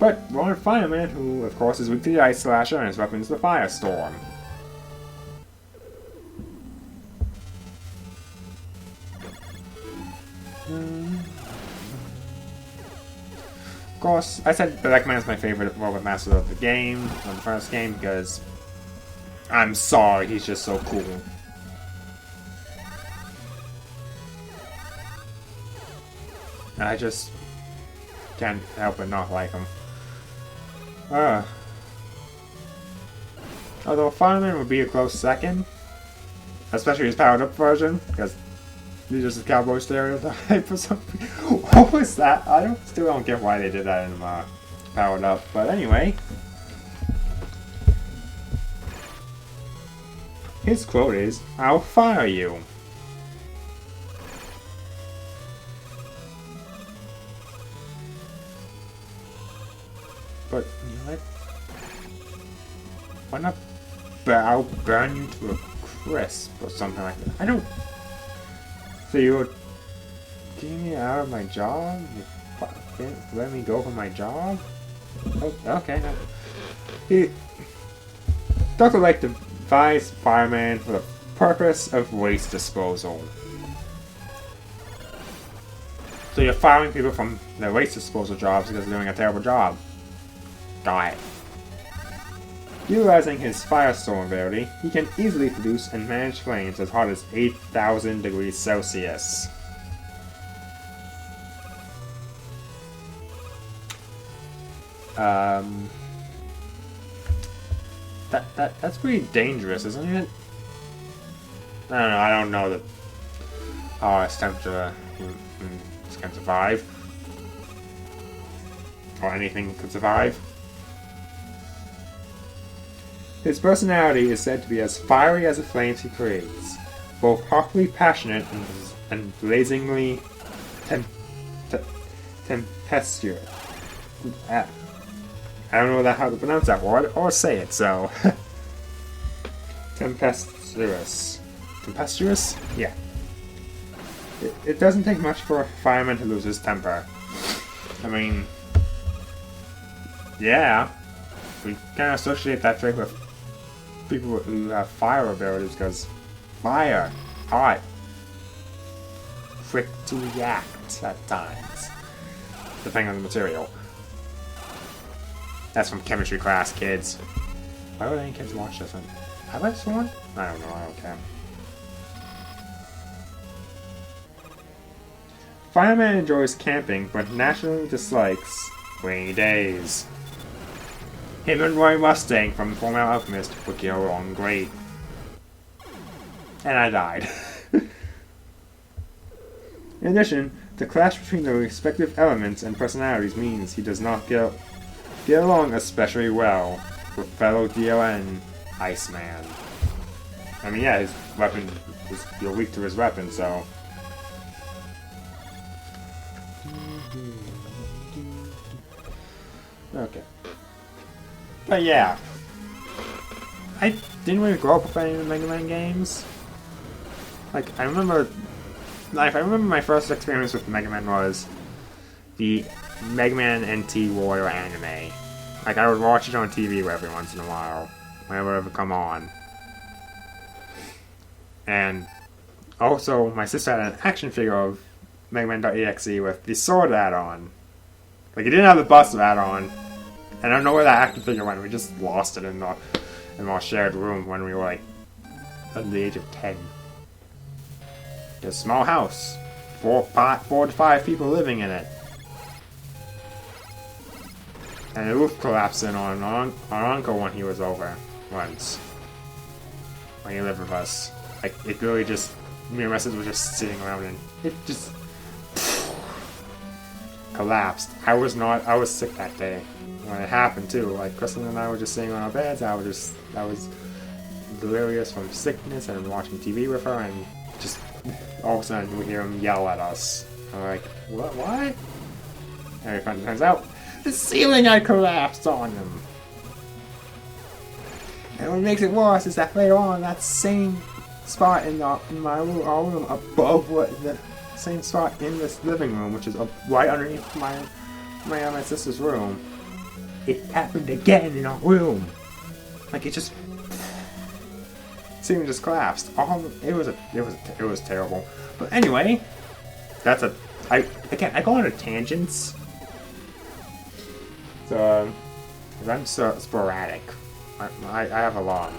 But one fireman who, of course, is weak to the Ice Slasher and his weapon is the Firestorm. Of course, I said Blackman is my favorite robot master of the game, of the first game, because I'm sorry, he's just so cool. And I just can't help but not like him. Although Fireman would be a close second, especially his powered up version, because he's just a cowboy stereotype or something. What was that? I still don't get why they did that in powered up. But anyway, his quote is, "I'll fire you." But you know what? Why not? I'll burn you to a crisp or something like that. I don't. So you're getting me out of my job? You can't let me go from my job? Oh, okay. He Dr. Light devised Fireman for the purpose of waste disposal. So you're firing people from their waste disposal jobs because they're doing a terrible job. Got it. Utilizing his Firestorm ability, he can easily produce and manage flames as hot as 8,000 degrees Celsius. That's pretty dangerous, isn't it? I don't know that its temperature can survive. Or anything could survive. His personality is said to be as fiery as the flames he creates, both hotly passionate and blazingly tempestuous. I don't know how to pronounce that word or say it, so. Tempestuous. Tempestuous? Yeah. It doesn't take much for a fireman to lose his temper. I mean, yeah. We kind of associate that trait with people who have fire abilities because fire, hot, quick to react at times, depending on the material. That's from chemistry class, kids. Why would any kids watch this one? Have I sworn? I don't know, I don't care. Fireman enjoys camping, but naturally dislikes rainy days. Him and Roy Mustang from Fullmetal Alchemist would get along great. And I died. In addition, the clash between the respective elements and personalities means he does not get along especially well with fellow DLN Iceman. I mean, yeah, his weapon you're weak to his weapon, so. Okay. But yeah, I didn't really grow up with any of the Mega Man games. Like, I remember my first experience with Mega Man was the Mega Man NT Warrior anime. Like, I would watch it on TV every once in a while, whenever it would come on. And also, my sister had an action figure of Mega Man.exe with the sword add-on. Like, it didn't have the Buster add-on. And I don't know where that action figure went. We just lost it in our shared room when we were like at the age of 10. A small house, 4 to 5 people living in it, and the roof collapsed in on our uncle when he was over once. When he lived with us, like it really just me and my sister were just sitting around and it just collapsed. I was sick that day when it happened too. Like Kristen and I were just sitting on our beds. I was delirious from sickness and watching TV with her, and just all of a sudden we hear him yell at us. I'm like, what? And it turns out the ceiling had collapsed on him. And what makes it worse is that later on, that same spot in my room above the same spot in this living room, which is right underneath my sister's room, it happened again in our room. Like it just ceiling just collapsed. It was terrible. But anyway, that's a I go on tangents. So I'm so sporadic. I have a lot.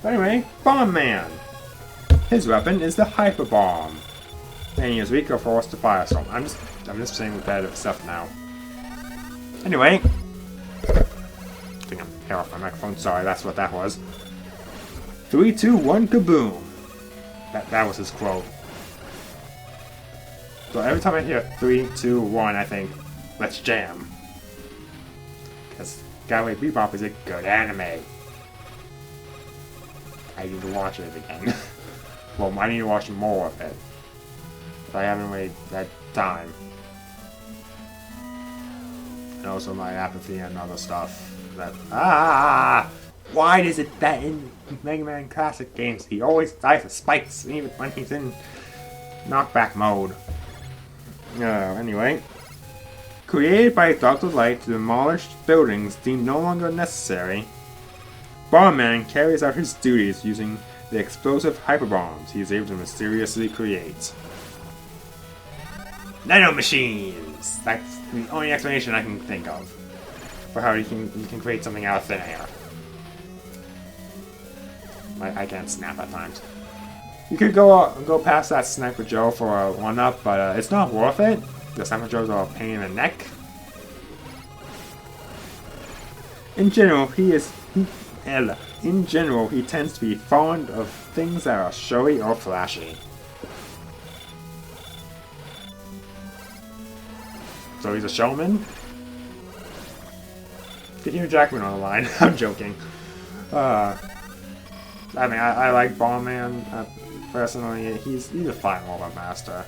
But anyway, Bomb Man. His weapon is the Hyper Bomb, and he is weak or forced to Firestorm. I'm just saying repetitive stuff now. Anyway, I think I'm hair off my microphone. Sorry, that's what that was. 3, 2, 1, kaboom. That was his quote. So every time I hear 3, 2, 1, I think, let's jam. Because Cowboy Bebop is a good anime. I need to watch it again. Well, I need to watch more of it. But I haven't really had time. And also my apathy and other stuff. Why is it that in Mega Man Classic games he always dies of spikes even when he's in knockback mode? Anyway. Created by Dr. Light to demolish buildings deemed no longer necessary, Bomb Man carries out his duties using the explosive hyperbombs he is able to mysteriously create. Nano machines! That's the only explanation I can think of for how you can create something out of thin air. I can't snap at times. You could go past that Sniper Joe for a 1-up, but it's not worth it. The Sniper Joes are a pain in the neck. In general, he tends to be fond of things that are showy or flashy. So he's a showman? Get Hugh Jackman on the line. I'm joking. I mean, I like Bomb Man. Personally, he's a fine robot master.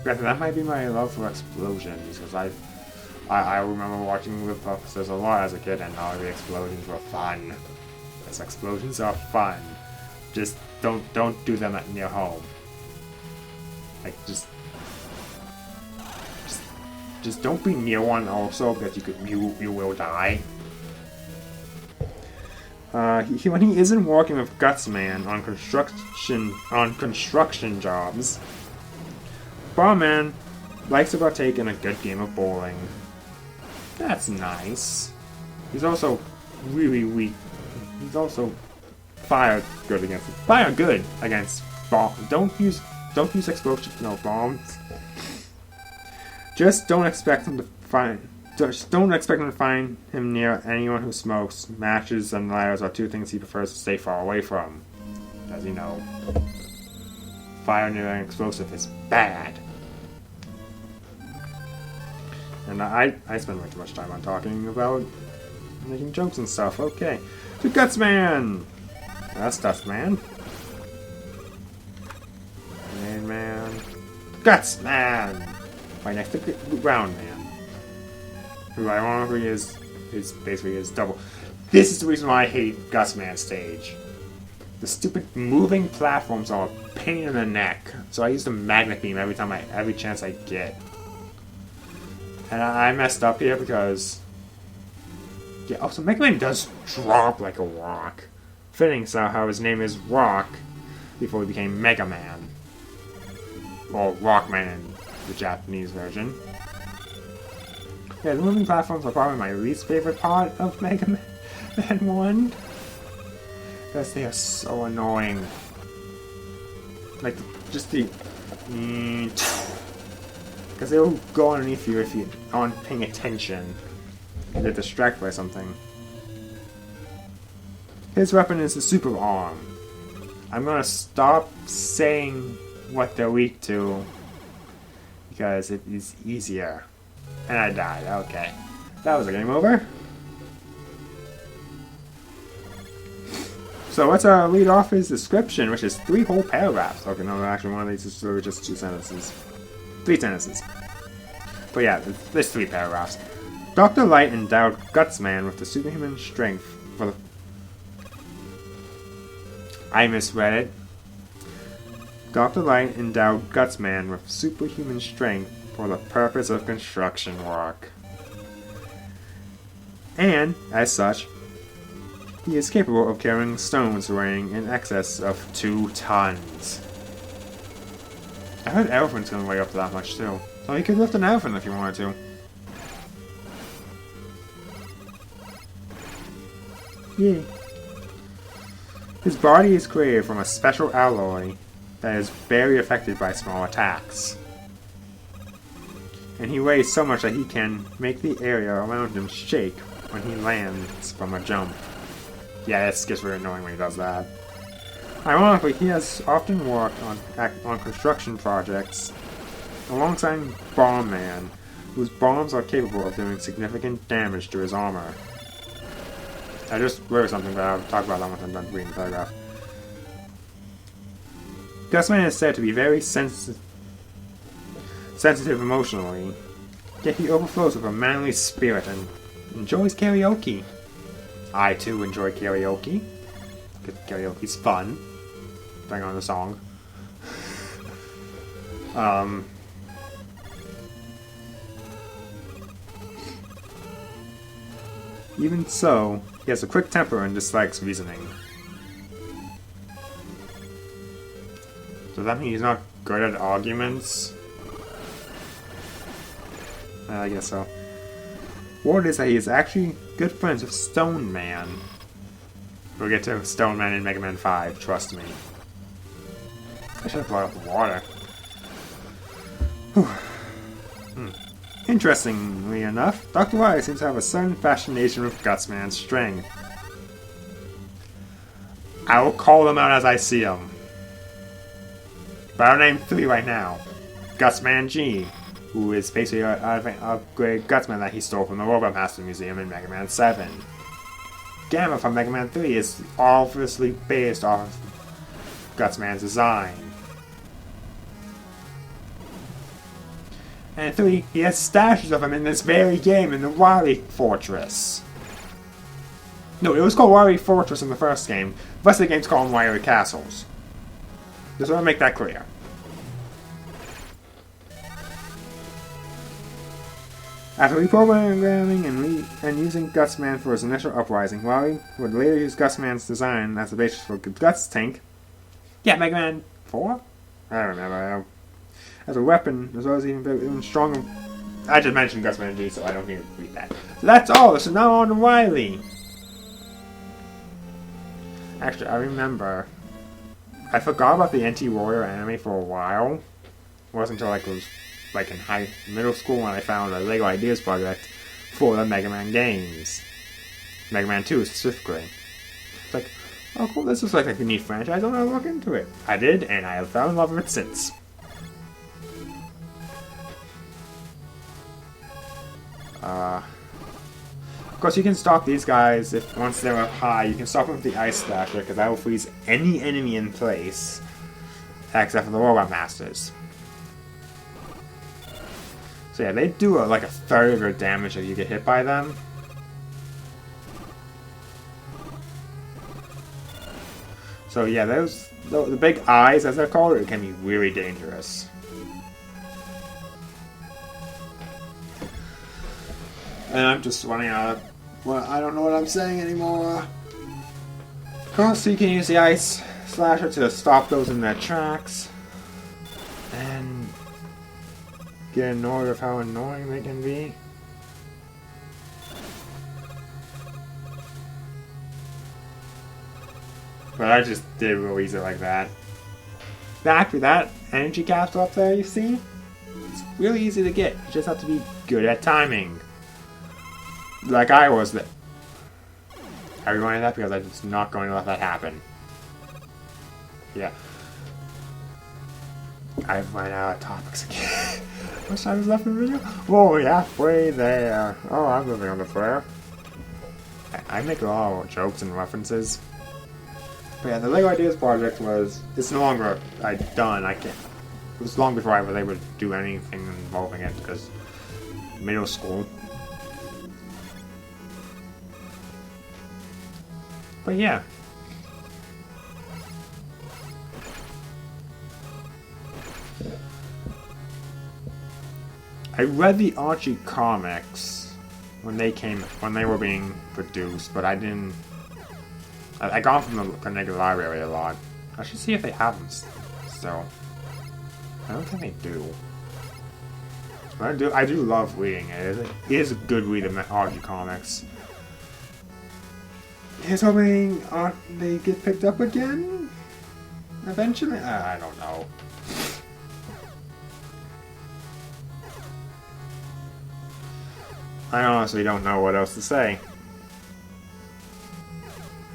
Granted, that might be my love for explosions, because I remember watching the Puffsters a lot as a kid, and all the explosions were fun. Because explosions are fun. Just don't do them near home. Like just don't be near one also, because you will die. When he isn't working with Gutsman on construction jobs, Bomb Man likes to partake in a good game of bowling. That's nice. He's also really weak. He's also fire good against bomb. Don't use explosion. No bombs. Just don't expect him to find him near anyone who smokes. Matches and lighters are two things he prefers to stay far away from. As you know, fire near an explosive is bad. And I spend way too much time on talking about making jokes and stuff. Okay. To Gutsman! That's Gutsman. Main Man. Gutsman! Right next to Ground Man. Who ironically is basically his double. This is the reason why I hate Gutsman's stage. The stupid moving platforms are a pain in the neck. So I use the magnet beam every chance I get. And I messed up here because... Yeah, also Mega Man does drop like a rock. Fitting so how his name is Rock before he became Mega Man. Or Rockman in the Japanese version. Yeah, the moving platforms are probably my least favorite part of Mega Man 1. Because they are so annoying. Like, just the... Because they'll go underneath you if you aren't paying attention. You get distracted by something. His weapon is the Super Arm. I'm gonna stop saying what they're weak to. Because it is easier. And I died. Okay. That was a game over. So let's read off his description, which is 3 whole paragraphs. Okay, no, actually one of these is really just 2 sentences. 3 sentences. But yeah, there's 3 paragraphs. Dr. Light endowed Gutsman with the superhuman strength for the... I misread it. Dr. Light endowed Gutsman with superhuman strength for the purpose of construction work. and, as such, he is capable of carrying stones weighing in excess of 2 tons. I heard elephants can weigh up to that much too, so he could lift an elephant if he wanted to. Yeah. His body is created from a special alloy that is very affected by small attacks. And he weighs so much that he can make the area around him shake when he lands from a jump. Yeah, it gets very annoying when he does that. Ironically, he has often worked on construction projects alongside Bomb Man, whose bombs are capable of doing significant damage to his armor. I just wrote something, but I'll talk about that once I'm done reading the paragraph. Gusman is said to be very sensitive emotionally, yet he overflows with a manly spirit and enjoys karaoke. I too enjoy karaoke, because karaoke's fun. Bring on the song. Even so, he has a quick temper and dislikes reasoning. Does that mean he's not good at arguments? I guess so. Word is that he is actually good friends with Stone Man. We'll get to Stone Man in Mega Man 5, trust me. I should have brought up the water. Interestingly enough, Dr. Wily seems to have a sudden fascination with Gutsman's strength. I will call them out as I see them. But I'll name 3 right now. Gutsman G, who is basically an upgrade Gutsman that he stole from the Robot Master Museum in Mega Man 7. Gamma from Mega Man 3 is obviously based off of Gutsman's design. And 3, he has statues of him in this very game in the Wily Fortress. No, it was called Wily Fortress in the first game. The rest of the game's called Wily Castles. Just want to make that clear. After reprogramming and using Gutsman for his initial uprising, Wily would later use Gutsman's design as the basis for Guts Tank. Yeah, Mega Man 4? I don't remember. As a weapon, as well as even stronger. I just mentioned Gutsman G, so I don't need to read that. So that's all. So now on to Wily. Actually, I remember. I forgot about the NT Warrior anime for a while. It wasn't until it was in middle school when I found a Lego Ideas project for the Mega Man games. Mega Man 2 specifically. It's like, oh cool, this looks like a neat franchise, I'm gonna look into it. I did, and I have fell in love with it since. Of course, you can stop these guys if once they're up high. You can stop them with the Ice Slasher, because that will freeze any enemy in place, except for the Robot Masters. So yeah, they do like a third of your damage if you get hit by them. So yeah, the big eyes, as they're called, it can be really dangerous. And I'm just running out of... Well, I don't know what I'm saying anymore. Of course, you can use the Ice Slasher to stop those in their tracks. And get annoyed with how annoying they can be. But I just did real easy like that. Back with that energy capsule up there, you see? It's really easy to get. You just have to be good at timing. Like I was. I reminded that because I'm just not going to let that happen. Yeah. I've run out of topics again. Which I was left in the video? Whoa, halfway there. Oh, I'm moving on to prayer. I make a lot of jokes and references. But yeah, the Lego Ideas project was... It's no longer done. I can't... It was long before I was able to do anything involving it because... Middle school. But yeah. I read the Archie comics when they were being produced, but I didn't. I got them from the Carnegie Library a lot. I should see if they have them still. I don't think they do. But I do love reading it. It is a good read of Archie comics. Here's hoping they get picked up again eventually. I don't know. I honestly don't know what else to say.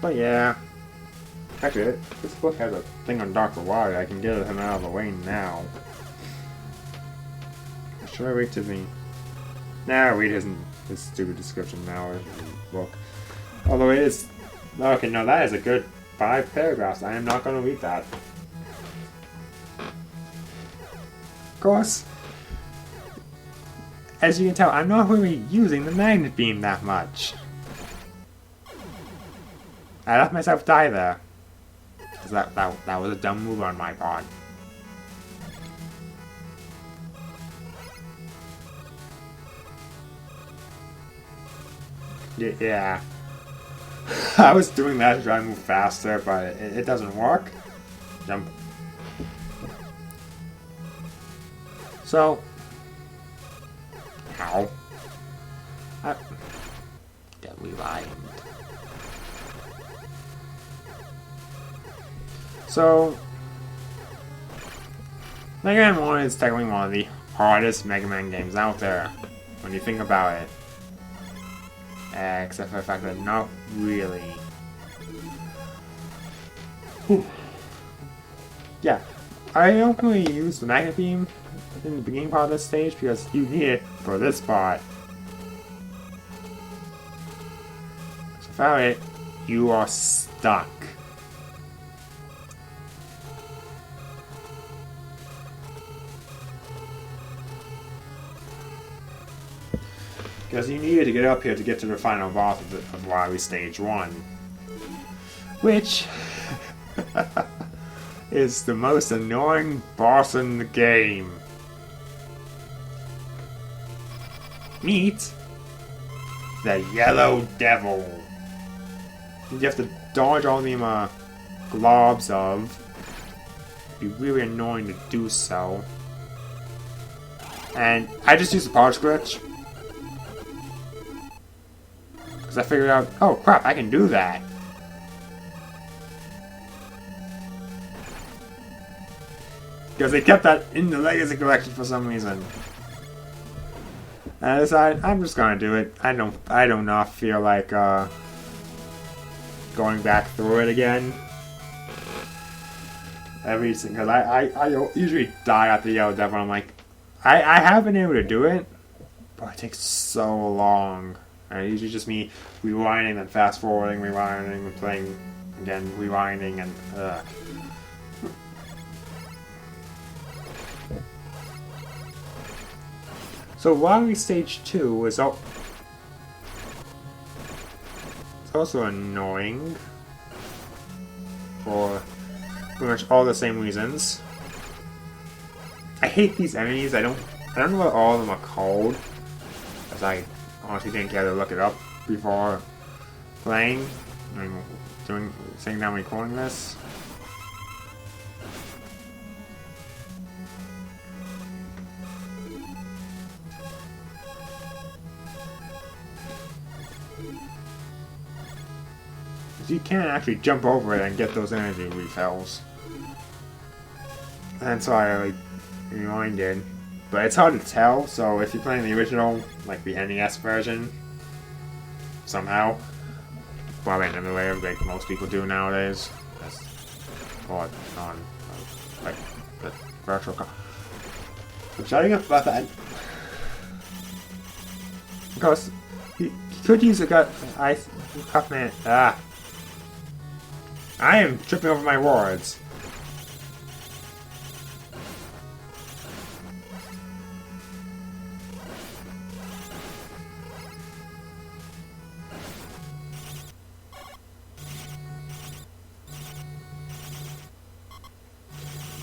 But yeah. Actually, this book has a thing on Dr. Wily. I can get him out of the way now. Or should I wait to the... Nah, read his stupid description now in the book. Although it is... Okay, no, that is a good 5 paragraphs. I am not going to read that. Of course, as you can tell, I'm not really using the magnet beam that much. I let myself die there. That was a dumb move on my part. Yeah. I was doing that to try to move faster, but it doesn't work. Jump. So... How? Get revived. So... Mega Man 1 is technically one of the hardest Mega Man games out there, when you think about it. Except for the fact that not really. Whew. Yeah, I don't really use the magnet beam in the beginning part of this stage because you need it for this part. So without it, you are stuck. Because you needed to get up here to get to the final boss of Wily Stage 1. Which is the most annoying boss in the game. Meet the Yellow Devil. You have to dodge all the globs of. It'd be really annoying to do so. And I just used the parts glitch. Because I figured out, oh crap, I can do that. Because they kept that in the Legacy Collection for some reason. And I decided, I'm just gonna do it. I do not feel like going back through it again. Because I usually die at the Yellow Devil. I'm like, I have been able to do it, but it takes so long. And it's usually just me rewinding and fast forwarding, rewinding and playing again, rewinding and So Wily Stage 2 is it's also annoying for pretty much all the same reasons. I hate these enemies. I don't know what all of them are called, as I honestly didn't care to look it up before playing. Sitting down recording this. You can't actually jump over it and get those energy refills. That's why I reminded. But it's hard to tell, so if you're playing the original, like the NES version, somehow, probably in the way like most people do nowadays, or on like the virtual I'm shutting up about that. Because you could use a Cuffman. I am tripping over my words.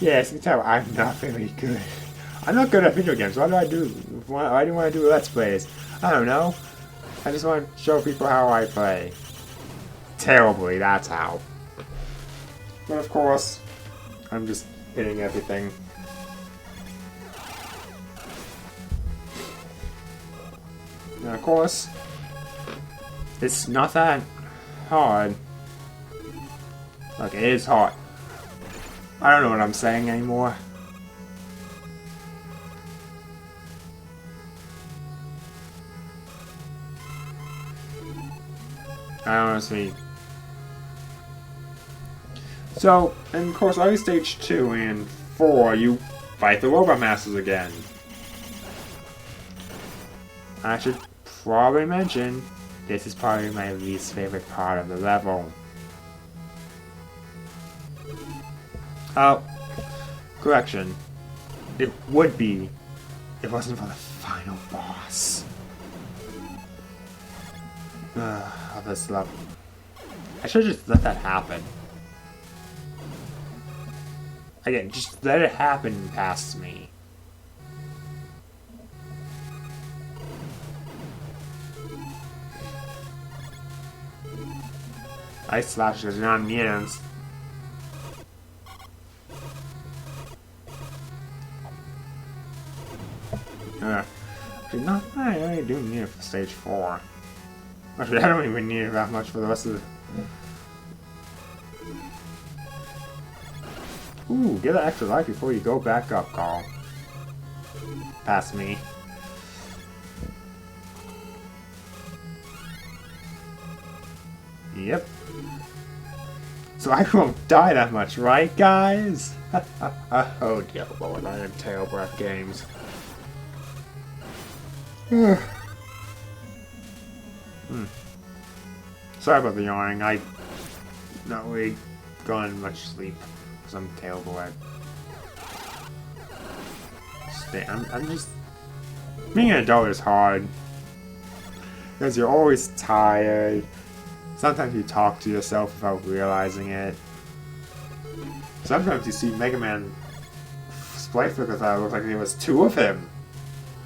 Yes, you can tell I'm not very good. I'm not good at video games. Why do I want to do Let's Plays? I don't know. I just want to show people how I play. Terribly, that's how. But of course, I'm just hitting everything. And of course, it's not that hard. Look, it is hard. I don't know what I'm saying anymore. I honestly... So, and of course, on stage 2 and 4, you fight the Robot Masters again. I should probably mention, this is probably my least favorite part of the level. Oh, correction. It would be if it wasn't for the final boss. Of this level. I should just let that happen. Again, just let it happen past me. Ice Slash does not need us. Actually, not I only do need it for stage 4. Actually, I don't even need it that much for the rest of the... Ooh, get an extra life before you go back up, Carl. Past me. Yep. So I won't die that much, right, guys? Oh dear lord, I am terrible at games. Sorry about the yawning. I not really gotten much sleep because I'm terrible at. I'm just being an adult is hard because you're always tired. Sometimes you talk to yourself without realizing it. Sometimes you see Mega Man sprite flickers that look like there was 2 of him,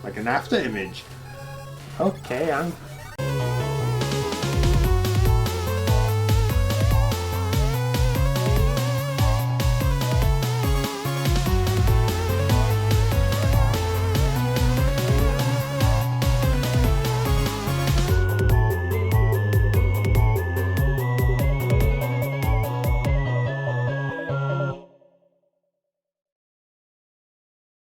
like an after image. Okay, I'm